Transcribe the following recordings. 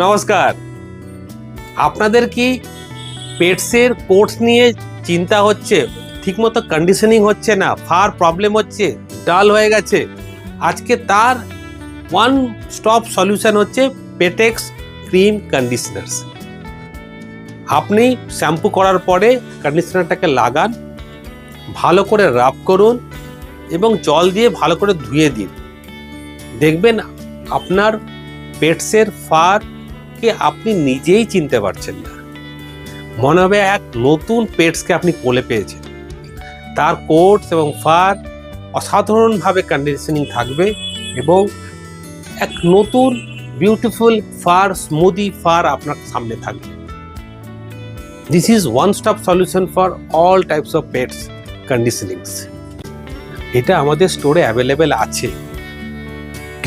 নমস্কার। আপনাদের কি পেটসের কোটস নিয়ে চিন্তা হচ্ছে, ঠিকমতো কন্ডিশনিং হচ্ছে না, ফার প্রবলেম হচ্ছে, ডাল হয়ে গেছে? আজকে তার ওয়ান স্টপ সলিউশন হচ্ছে পেটেক্স ক্রিম কন্ডিশনার্স। আপনি শ্যাম্পু করার পরে কন্ডিশনারটাকে লাগান, ভালো করে রাব করুন এবং জল দিয়ে ভালো করে ধুয়ে দিন। দেখবেন আপনার পেটসের ফার কে আপনি নিজেই চিনতে পারছেন না, মনে হবে এক নতুন পেটসকে আপনি কোলে পেয়েছেন। তার কোটস এবং ফার অসাধারণভাবে কন্ডিশনিং থাকবে এবং এক নতুন বিউটিফুল ফার, স্মুদি ফার আপনার সামনে থাকবে। This is one stop solution for all types of pets conditionings. এটা আমাদের স্টোরে অ্যাভেলেবেল আছে।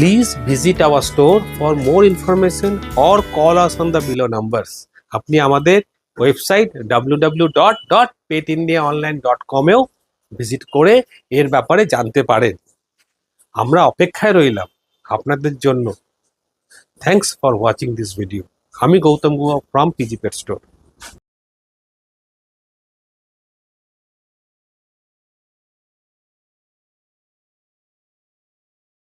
Please visit our store for more information or call us on the below numbers. আপনি আমাদের ওয়েবসাইট www.petindiaonline.com এও ভিজিট করে এর ব্যাপারে জানতে পারেন। আমরা অপেক্ষায় রইলাম আপনাদের জন্য। Thanks for watching this video. আমি গৌতম গুহা ফ্রম পিজি পেট স্টোর।